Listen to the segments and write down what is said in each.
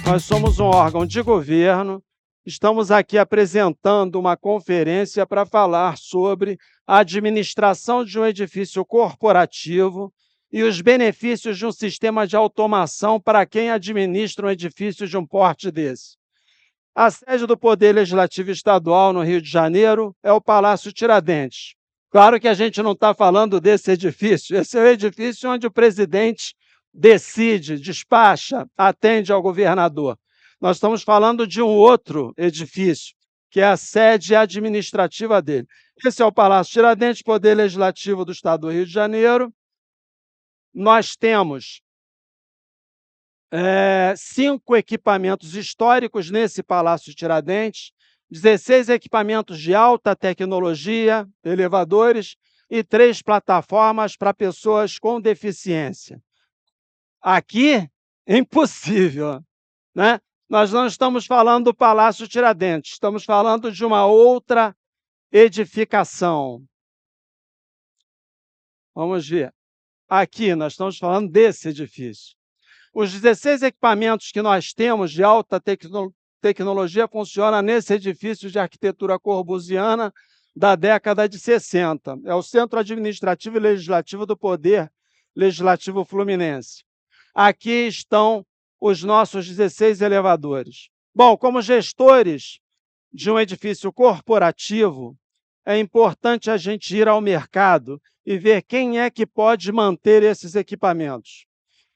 Nós somos um órgão de governo, estamos aqui apresentando uma conferência para falar sobre a administração de um edifício corporativo e os benefícios de um sistema de automação para quem administra um edifício de um porte desse. A sede do Poder Legislativo Estadual, no Rio de Janeiro, é o Palácio Tiradentes. Claro que a gente não está falando desse edifício, esse é o edifício onde o presidente decide, despacha, atende ao governador. Nós estamos falando de um outro edifício, que é a sede administrativa dele. Esse é o Palácio Tiradentes, Poder Legislativo do Estado do Rio de Janeiro. Nós temos 5 equipamentos históricos nesse Palácio Tiradentes, 16 equipamentos de alta tecnologia, elevadores, e 3 plataformas para pessoas com deficiência. Aqui, impossível, né? Nós não estamos falando do Palácio Tiradentes, estamos falando de uma outra edificação. Vamos ver. Aqui, nós estamos falando desse edifício. Os 16 equipamentos que nós temos de alta tecnologia funcionam nesse edifício de arquitetura corbusiana da década de 60. É o Centro Administrativo e Legislativo do Poder Legislativo Fluminense. Aqui estão os nossos 16 elevadores. Bom, como gestores de um edifício corporativo, é importante a gente ir ao mercado e ver quem é que pode manter esses equipamentos.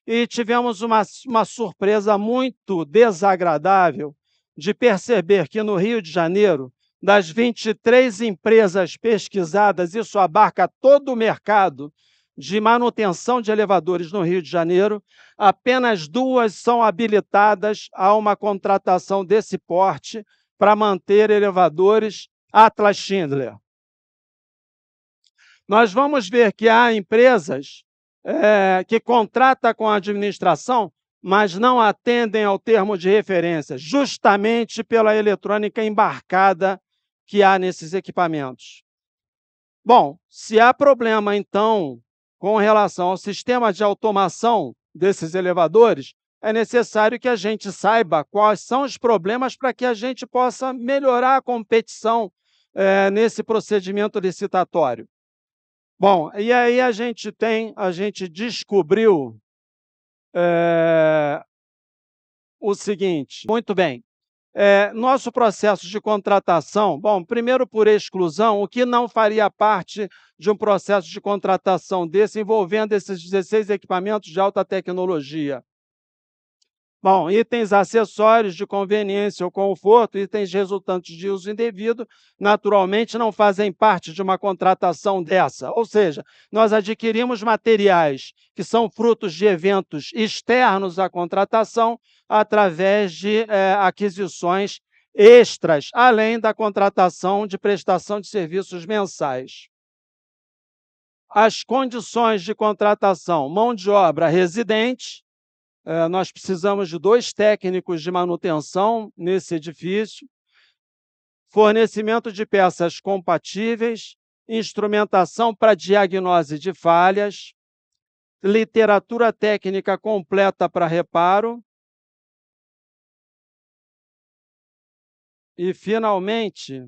E tivemos uma surpresa muito desagradável de perceber que no Rio de Janeiro, das 23 empresas pesquisadas, isso abarca todo o mercado de manutenção de elevadores no Rio de Janeiro, apenas 2 são habilitadas a uma contratação desse porte para manter elevadores Atlas Schindler. Nós vamos ver que há empresas que contratam com a administração, mas não atendem ao termo de referência, justamente pela eletrônica embarcada que há nesses equipamentos. Bom, se há problema, então, com relação ao sistema de automação desses elevadores, é necessário que a gente saiba quais são os problemas para que a gente possa melhorar a competição nesse procedimento licitatório. Bom, e aí a gente descobriu o seguinte, muito bem, nosso processo de contratação, bom, primeiro por exclusão, o que não faria parte de um processo de contratação desse envolvendo esses 16 equipamentos de alta tecnologia? Bom, itens acessórios de conveniência ou conforto, itens resultantes de uso indevido, naturalmente não fazem parte de uma contratação dessa. Ou seja, nós adquirimos materiais que são frutos de eventos externos à contratação através de aquisições extras, além da contratação de prestação de serviços mensais. As condições de contratação: mão de obra residente. Nós precisamos de 2 técnicos de manutenção nesse edifício, fornecimento de peças compatíveis, instrumentação para diagnose de falhas, literatura técnica completa para reparo e, finalmente,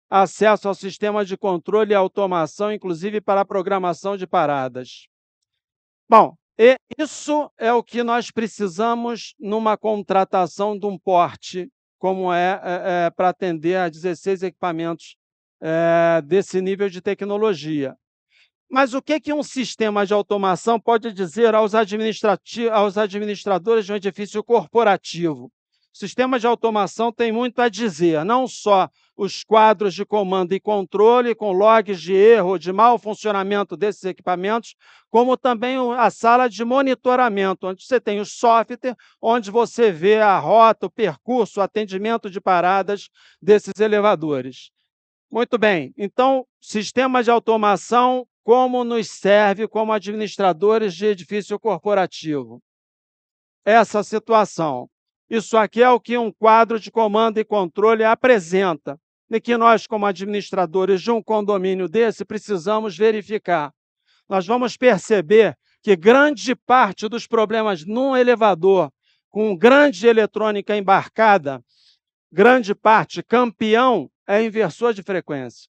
acesso ao sistema de controle e automação, inclusive para a programação de paradas. Bom, isso é o que nós precisamos numa contratação de um porte, como para atender a 16 equipamentos desse nível de tecnologia. Mas o que um sistema de automação pode dizer aos administradores de um edifício corporativo? O sistema de automação tem muito a dizer, não só os quadros de comando e controle, com logs de erro, de mau funcionamento desses equipamentos, como também a sala de monitoramento, onde você tem o software, onde você vê a rota, o percurso, o atendimento de paradas desses elevadores. Muito bem, então, sistema de automação, como nos serve como administradores de edifício corporativo? Essa situação. Isso aqui é o que um quadro de comando e controle apresenta, e que nós, como administradores de um condomínio desse, precisamos verificar. Nós vamos perceber que grande parte dos problemas num elevador com grande eletrônica embarcada, grande parte, campeão, é inversor de frequência.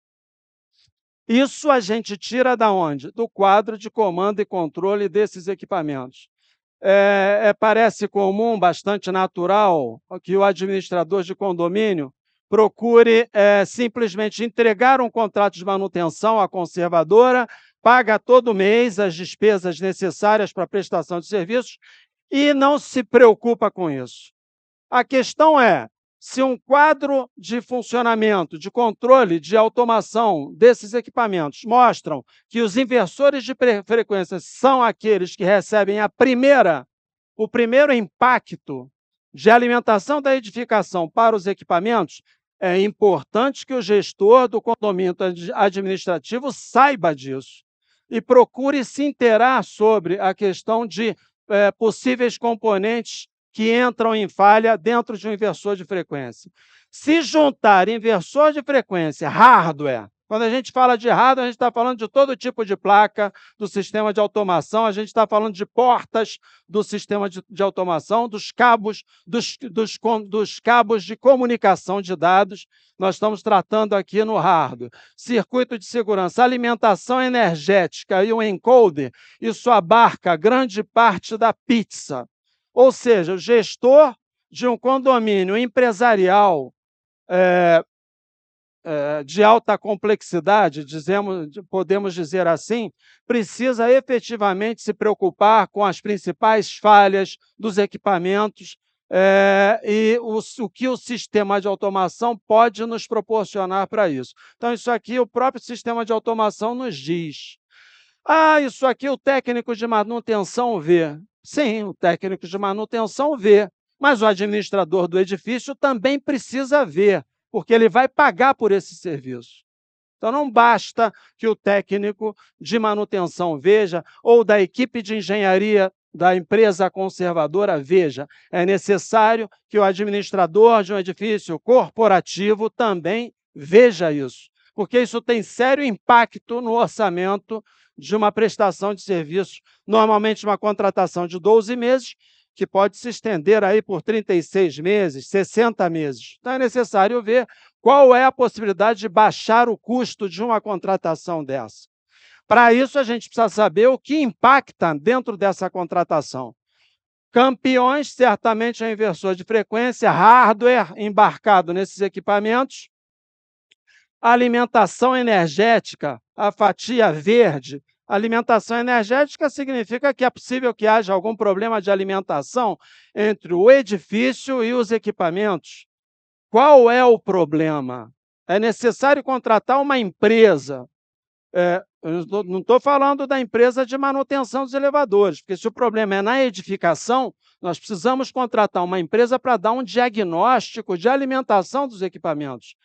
Isso a gente tira da onde? Do quadro de comando e controle desses equipamentos. Parece comum, bastante natural, que o administrador de condomínio procure simplesmente entregar um contrato de manutenção à conservadora, paga todo mês as despesas necessárias para a prestação de serviços e não se preocupa com isso. A questão é, se um quadro de funcionamento, de controle, de automação desses equipamentos mostram que os inversores de frequência são aqueles que recebem o primeiro impacto de alimentação da edificação para os equipamentos, é importante que o gestor do condomínio administrativo saiba disso e procure se inteirar sobre a questão de possíveis componentes que entram em falha dentro de um inversor de frequência. Se juntar inversor de frequência, hardware, quando a gente fala de hardware, a gente está falando de todo tipo de placa do sistema de automação, a gente está falando de portas do sistema de automação, dos cabos, dos cabos de comunicação de dados, nós estamos tratando aqui no hardware. Circuito de segurança, alimentação energética e o encoder, isso abarca grande parte da pizza. Ou seja, o gestor de um condomínio empresarial de alta complexidade, podemos dizer assim, precisa efetivamente se preocupar com as principais falhas dos equipamentos e o que o sistema de automação pode nos proporcionar para isso. Então, isso aqui o próprio sistema de automação nos diz. Isso aqui o técnico de manutenção vê. Sim, o técnico de manutenção vê, mas o administrador do edifício também precisa ver, porque ele vai pagar por esse serviço. Então, não basta que o técnico de manutenção veja, ou da equipe de engenharia da empresa conservadora veja. É necessário que o administrador de um edifício corporativo também veja isso, porque isso tem sério impacto no orçamento de uma prestação de serviço, normalmente uma contratação de 12 meses, que pode se estender aí por 36 meses, 60 meses. Então, é necessário ver qual é a possibilidade de baixar o custo de uma contratação dessa. Para isso, a gente precisa saber o que impacta dentro dessa contratação. Campeões, certamente, é um inversor de frequência, hardware embarcado nesses equipamentos, alimentação energética, a fatia verde. Alimentação energética significa que é possível que haja algum problema de alimentação entre o edifício e os equipamentos. Qual é o problema? É necessário contratar uma empresa. Eu não estou falando da empresa de manutenção dos elevadores, porque se o problema é na edificação, nós precisamos contratar uma empresa para dar um diagnóstico de alimentação dos equipamentos.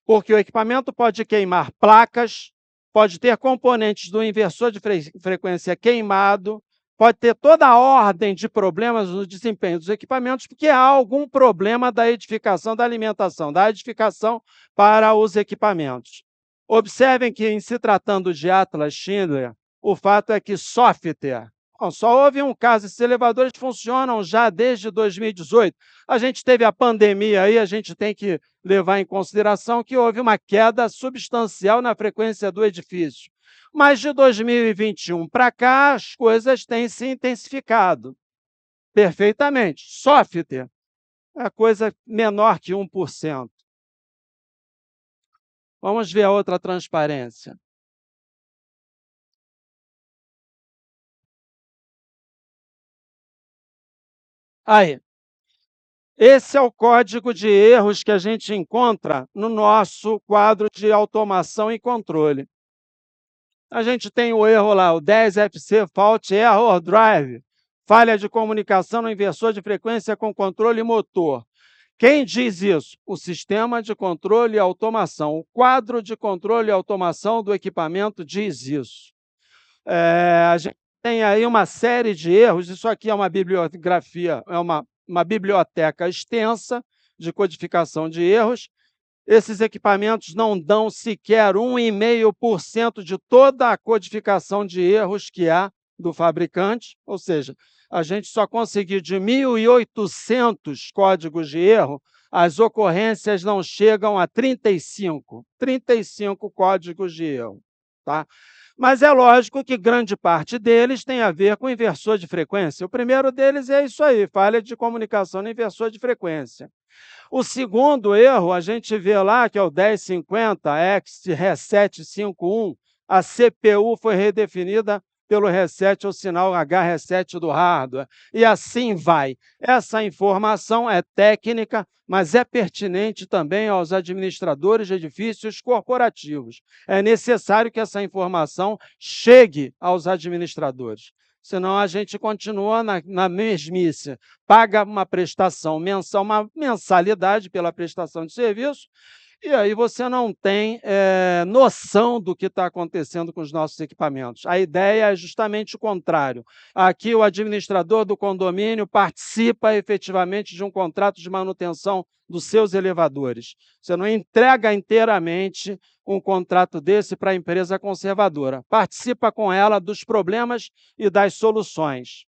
Porque o equipamento pode queimar placas, pode ter componentes do inversor de frequência queimado, pode ter toda a ordem de problemas no desempenho dos equipamentos, porque há algum problema da edificação, da alimentação, da edificação para os equipamentos. Observem que, em se tratando de Atlas Schindler, o fato é que software, só houve um caso, esses elevadores funcionam já desde 2018. A gente teve a pandemia aí, a gente tem que levar em consideração que houve uma queda substancial na frequência do edifício. Mas de 2021 para cá, as coisas têm se intensificado perfeitamente. Software é coisa menor que 1%. Vamos ver a outra transparência. Aí, esse é o código de erros que a gente encontra no nosso quadro de automação e controle. A gente tem o erro lá, o 10FC Fault Error Drive, falha de comunicação no inversor de frequência com controle motor. Quem diz isso? O sistema de controle e automação. O quadro de controle e automação do equipamento diz isso. A gente tem aí uma série de erros, isso aqui é uma bibliografia, é uma biblioteca extensa de codificação de erros. Esses equipamentos não dão sequer 1,5% de toda a codificação de erros que há do fabricante, ou seja, a gente só conseguiu de 1.800 códigos de erro, as ocorrências não chegam a 35 códigos de erro. Tá? Mas é lógico que grande parte deles tem a ver com inversor de frequência. O primeiro deles é isso aí, falha de comunicação no inversor de frequência. O segundo erro, a gente vê lá, que é o 1050 X Reset 51, a CPU foi redefinida pelo reset ou sinal H-reset do hardware, e assim vai. Essa informação é técnica, mas é pertinente também aos administradores de edifícios corporativos. É necessário que essa informação chegue aos administradores, senão a gente continua na mesmice. Paga uma prestação mensal, uma mensalidade pela prestação de serviço, e aí você não tem noção do que está acontecendo com os nossos equipamentos. A ideia é justamente o contrário. Aqui o administrador do condomínio participa efetivamente de um contrato de manutenção dos seus elevadores. Você não entrega inteiramente um contrato desse para a empresa conservadora. Participa com ela dos problemas e das soluções.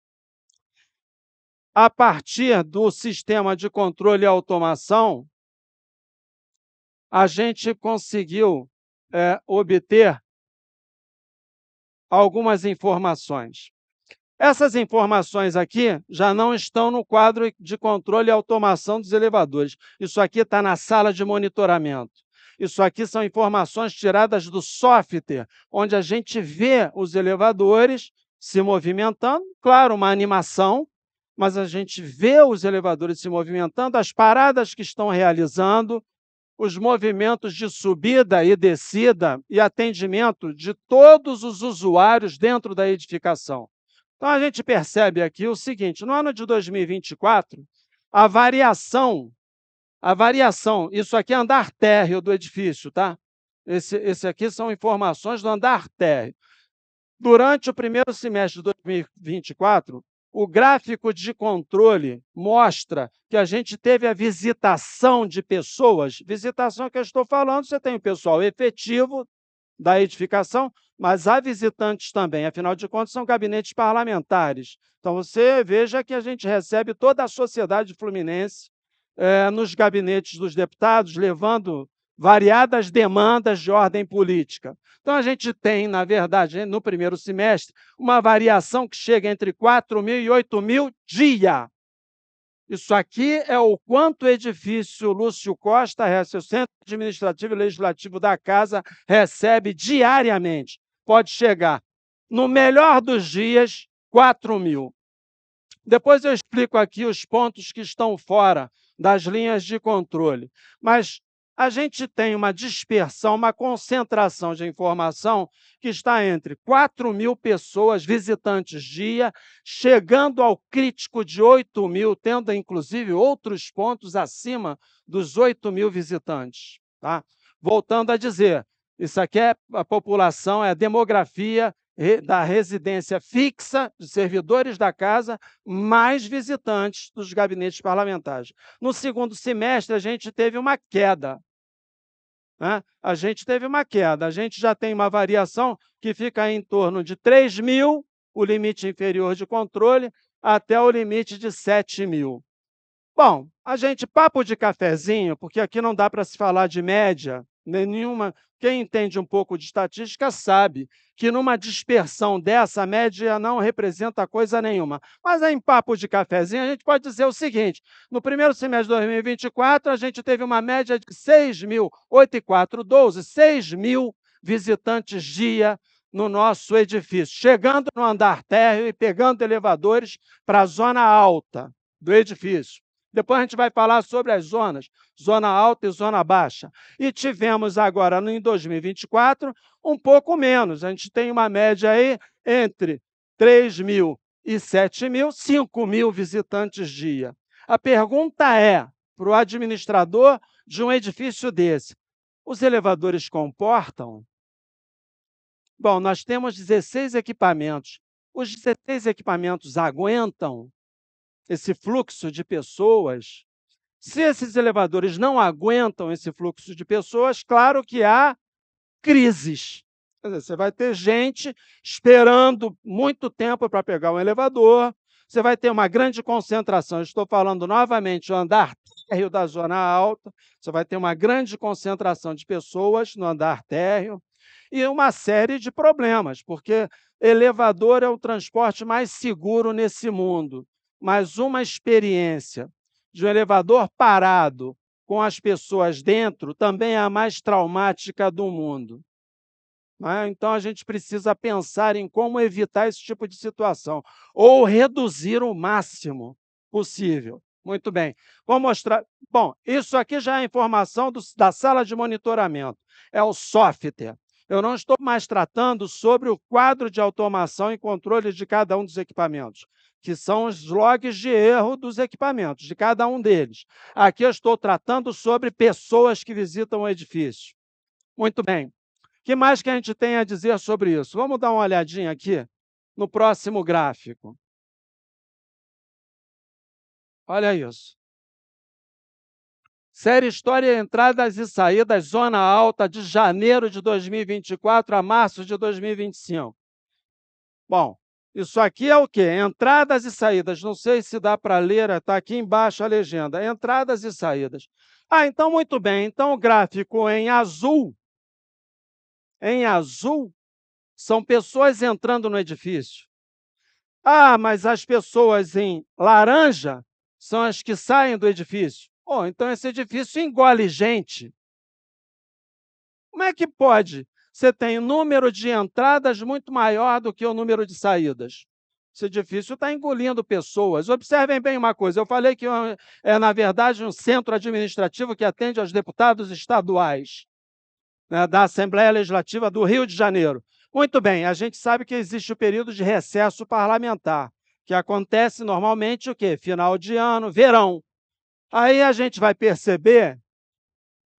A partir do sistema de controle e automação, a gente conseguiu obter algumas informações. Essas informações aqui já não estão no quadro de controle e automação dos elevadores. Isso aqui está na sala de monitoramento. Isso aqui são informações tiradas do software, onde a gente vê os elevadores se movimentando, claro, uma animação, mas a gente vê os elevadores se movimentando, as paradas que estão realizando, os movimentos de subida e descida e atendimento de todos os usuários dentro da edificação. Então, a gente percebe aqui o seguinte, no ano de 2024, a variação, isso aqui é andar térreo do edifício, tá? Esse aqui são informações do andar térreo. Durante o primeiro semestre de 2024, o gráfico de controle mostra que a gente teve a visitação de pessoas. Visitação que eu estou falando, você tem o pessoal efetivo da edificação, mas há visitantes também, afinal de contas, são gabinetes parlamentares. Então, você veja que a gente recebe toda a sociedade fluminense nos gabinetes dos deputados, levando variadas demandas de ordem política. Então, a gente tem, na verdade, no primeiro semestre, uma variação que chega entre 4.000 e 8.000 dia. Isso aqui é o quanto o edifício Lúcio Costa, o Centro Administrativo e Legislativo da Casa, recebe diariamente. Pode chegar, no melhor dos dias, 4.000. Depois eu explico aqui os pontos que estão fora das linhas de controle. Mas a gente tem uma dispersão, uma concentração de informação que está entre 4.000 pessoas, visitantes dia, chegando ao crítico de 8.000, tendo inclusive outros pontos acima dos 8.000 visitantes. Tá? Voltando a dizer, isso aqui é a população, é a demografia da residência fixa de servidores da casa, mais visitantes dos gabinetes parlamentares. No segundo semestre, a gente teve uma queda. A gente já tem uma variação que fica em torno de 3.000, o limite inferior de controle, até o limite de 7.000. Bom, papo de cafezinho, porque aqui não dá para se falar de média, nenhuma. Quem entende um pouco de estatística sabe que numa dispersão dessa, a média não representa coisa nenhuma. Mas em papo de cafezinho, a gente pode dizer o seguinte, no primeiro semestre de 2024, a gente teve uma média de 6.000, 8 e 4, 12, 6.000 visitantes dia no nosso edifício, chegando no andar térreo e pegando elevadores para a zona alta do edifício. Depois a gente vai falar sobre as zonas, zona alta e zona baixa. E tivemos agora, em 2024, um pouco menos. A gente tem uma média aí entre 3.000 e 7.000, 5.000 visitantes dia. A pergunta é, para o administrador de um edifício desse, os elevadores comportam? Bom, nós temos 16 equipamentos. Os 16 equipamentos aguentam esse fluxo de pessoas? Se esses elevadores não aguentam esse fluxo de pessoas, claro que há crises. Quer dizer, você vai ter gente esperando muito tempo para pegar um elevador, você vai ter uma grande concentração, estou falando novamente, o andar térreo da zona alta, você vai ter uma grande concentração de pessoas no andar térreo e uma série de problemas, porque elevador é o transporte mais seguro nesse mundo, mas uma experiência de um elevador parado com as pessoas dentro também é a mais traumática do mundo. Não é? Então, a gente precisa pensar em como evitar esse tipo de situação, ou reduzir o máximo possível. Muito bem. Vou mostrar. Bom, isso aqui já é informação da sala de monitoramento, é o software. Eu não estou mais tratando sobre o quadro de automação e controle de cada um dos equipamentos, que são os logs de erro dos equipamentos, de cada um deles. Aqui eu estou tratando sobre pessoas que visitam o edifício. Muito bem. O que mais que a gente tem a dizer sobre isso? Vamos dar uma olhadinha aqui no próximo gráfico. Olha isso. Série História, entradas e saídas, Zona Alta, de janeiro de 2024 a março de 2025. Bom, isso aqui é o quê? Entradas e saídas. Não sei se dá para ler, está aqui embaixo a legenda. Entradas e saídas. Ah, então muito bem. Então o gráfico em azul, são pessoas entrando no edifício. Ah, mas as pessoas em laranja são as que saem do edifício. Oh, então esse edifício engole gente. Como é que pode? Você tem um número de entradas muito maior do que o número de saídas. Esse edifício está engolindo pessoas. Observem bem uma coisa, eu falei que na verdade, um centro administrativo que atende aos deputados estaduais, né, da Assembleia Legislativa do Rio de Janeiro. Muito bem, a gente sabe que existe o período de recesso parlamentar, que acontece normalmente o quê? Final de ano, verão. Aí a gente vai perceber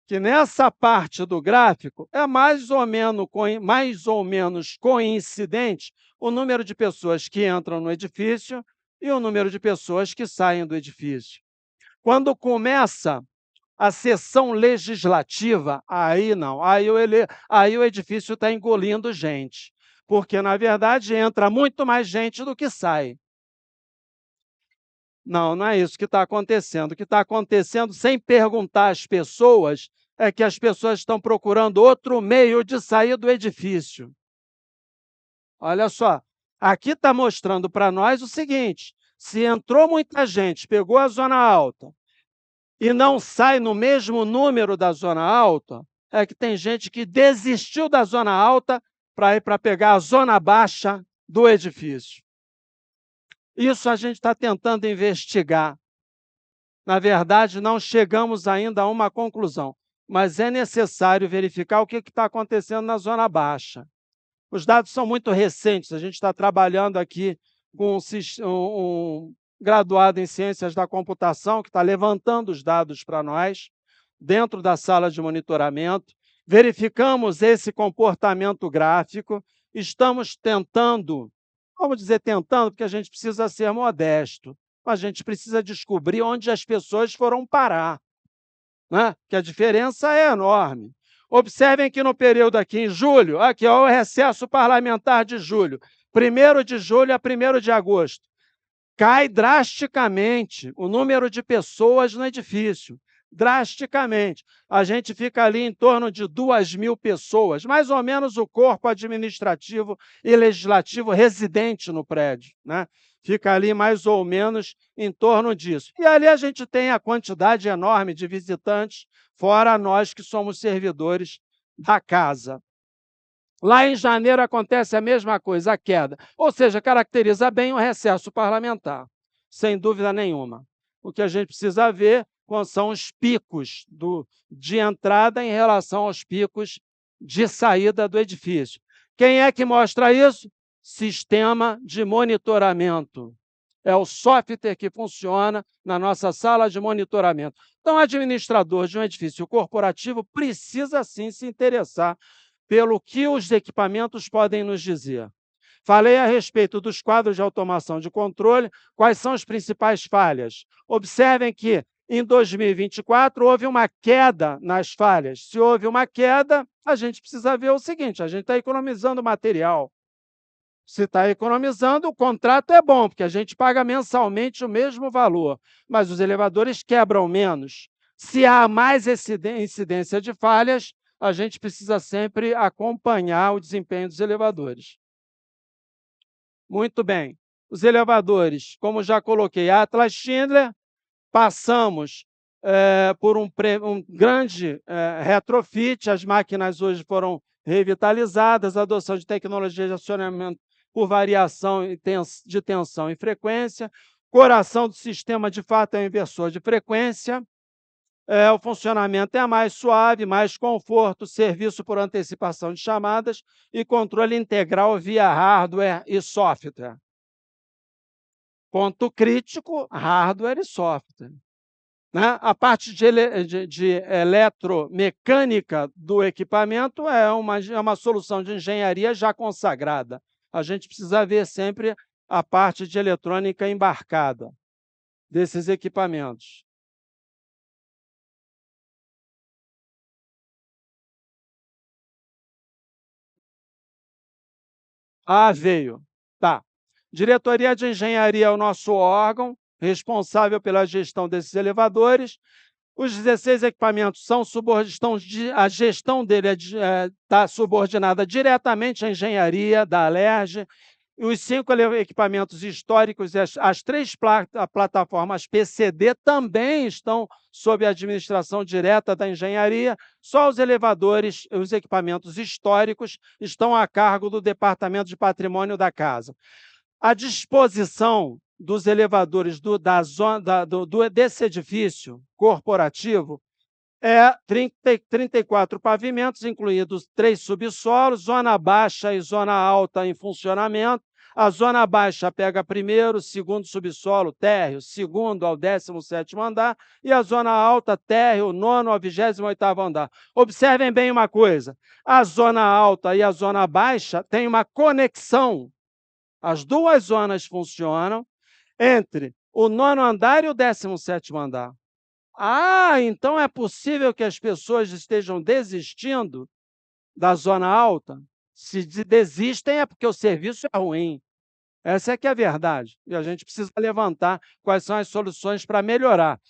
que nessa parte do gráfico é mais ou menos coincidente o número de pessoas que entram no edifício e o número de pessoas que saem do edifício. Quando começa a sessão legislativa, aí não, aí o edifício está engolindo gente, porque, na verdade, entra muito mais gente do que sai. Não, não é isso que está acontecendo. O que está acontecendo, sem perguntar às pessoas, é que as pessoas estão procurando outro meio de sair do edifício. Olha só, aqui está mostrando para nós o seguinte, se entrou muita gente, pegou a zona alta, e não sai no mesmo número da zona alta, é que tem gente que desistiu da zona alta para ir para pegar a zona baixa do edifício. Isso a gente está tentando investigar. Na verdade, não chegamos ainda a uma conclusão, mas é necessário verificar o que está acontecendo na zona baixa. Os dados são muito recentes, a gente está trabalhando aqui com um graduado em Ciências da Computação, que está levantando os dados para nós, dentro da sala de monitoramento, verificamos esse comportamento gráfico, estamos tentando, vamos dizer tentando, porque a gente precisa ser modesto, a gente precisa descobrir onde as pessoas foram parar, né? Que a diferença é enorme. Observem que no período aqui em julho, aqui ó, o recesso parlamentar de julho, 1º de julho a 1º de agosto, cai drasticamente o número de pessoas no edifício, drasticamente. A gente fica ali em torno de 2.000 pessoas, mais ou menos o corpo administrativo e legislativo residente no prédio, né? Fica ali mais ou menos em torno disso. E ali a gente tem a quantidade enorme de visitantes, fora nós que somos servidores da casa. Lá em janeiro acontece a mesma coisa, a queda. Ou seja, caracteriza bem o recesso parlamentar, sem dúvida nenhuma. O que a gente precisa ver são os picos de entrada em relação aos picos de saída do edifício. Quem é que mostra isso? Sistema de monitoramento. É o software que funciona na nossa sala de monitoramento. Então, o administrador de um edifício corporativo precisa, sim, se interessar pelo que os equipamentos podem nos dizer. Falei a respeito dos quadros de automação de controle, quais são as principais falhas. Observem que Em 2024, houve uma queda nas falhas. Se houve uma queda, a gente precisa ver o seguinte: a gente está economizando material. Se está economizando, o contrato é bom, porque a gente paga mensalmente o mesmo valor, mas os elevadores quebram menos. Se há mais incidência de falhas, a gente precisa sempre acompanhar o desempenho dos elevadores. Muito bem. Os elevadores, como já coloquei, Atlas Schindler, passamos por um grande retrofit, as máquinas hoje foram revitalizadas, a adoção de tecnologia de acionamento por variação de tensão e frequência, coração do sistema, de fato, é um inversor de frequência, o funcionamento é mais suave, mais conforto, serviço por antecipação de chamadas e controle integral via hardware e software. Ponto crítico, hardware e software. Né? A parte de eletromecânica do equipamento é uma solução de engenharia já consagrada. A gente precisa ver sempre a parte de eletrônica embarcada desses equipamentos. Ah, veio. Tá. Diretoria de Engenharia é o nosso órgão responsável pela gestão desses elevadores. Os 16 equipamentos a gestão dele está subordinada diretamente à engenharia da Alerj. Os 5 equipamentos históricos e as 3 plataformas PCD também estão sob a administração direta da engenharia. Só os elevadores, os equipamentos históricos, estão a cargo do Departamento de Patrimônio da Casa. A disposição dos elevadores desse edifício corporativo é 34 pavimentos, incluídos 3 subsolos, zona baixa e zona alta em funcionamento. A zona baixa pega primeiro, segundo subsolo, térreo, segundo ao 17º andar, e a zona alta, térreo, 9º ao 28º andar. Observem bem uma coisa: a zona alta e a zona baixa têm uma conexão. As duas zonas funcionam entre o 9º andar e o 17º andar. Ah, então é possível que as pessoas estejam desistindo da zona alta? Se desistem é porque o serviço é ruim. Essa é que é a verdade. E a gente precisa levantar quais são as soluções para melhorar.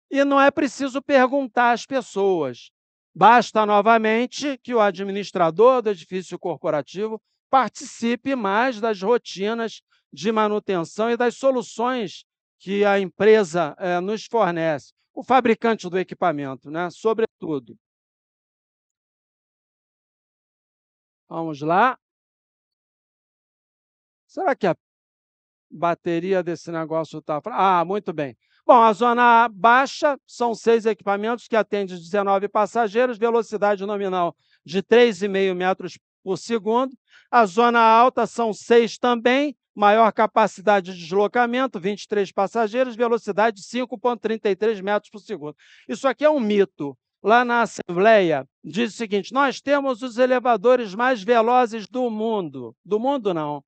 E não é preciso perguntar às pessoas. Basta, novamente, que o administrador do edifício corporativo participe mais das rotinas de manutenção e das soluções que a empresa nos fornece. O fabricante do equipamento, né? Sobretudo. Vamos lá. Será que a bateria desse negócio está... Ah, muito bem. Bom, a zona baixa são 6 equipamentos que atendem 19 passageiros, velocidade nominal de 3,5 metros por segundo. A zona alta são 6 também, maior capacidade de deslocamento, 23 passageiros, velocidade de 5,33 metros por segundo. Isso aqui é um mito. Lá na Assembleia, diz o seguinte: nós temos os elevadores mais velozes do mundo. Do mundo, não.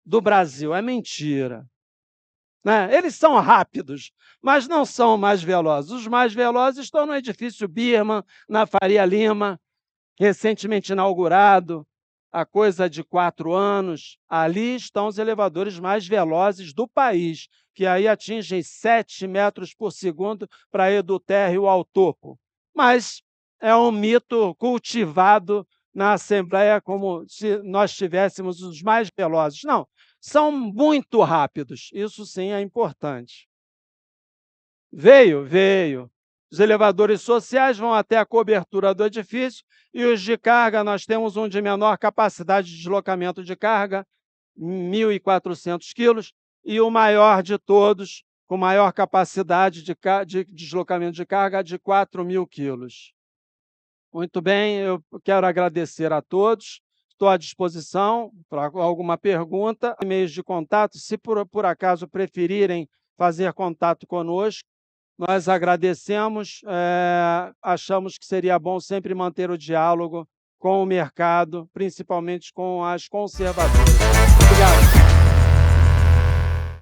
Do Brasil. É mentira. Né? Eles são rápidos, mas não são mais velozes. Os mais velozes estão no edifício Birman, na Faria Lima, recentemente inaugurado, há coisa de 4 anos. Ali estão os elevadores mais velozes do país, que aí atingem 7 metros por segundo para ir do térreo ao topo. Mas é um mito cultivado na Assembleia como se nós tivéssemos os mais velozes. Não, são muito rápidos, isso sim é importante. Veio. Os elevadores sociais vão até a cobertura do edifício e os de carga, nós temos um de menor capacidade de deslocamento de carga, 1.400 quilos, e o maior de todos, com maior capacidade de deslocamento de carga, de 4.000 quilos. Muito bem, eu quero agradecer a todos. Estou à disposição para alguma pergunta. E-mails de contato, se por acaso preferirem fazer contato conosco, nós agradecemos, achamos que seria bom sempre manter o diálogo com o mercado, principalmente com as conservadoras. Obrigado.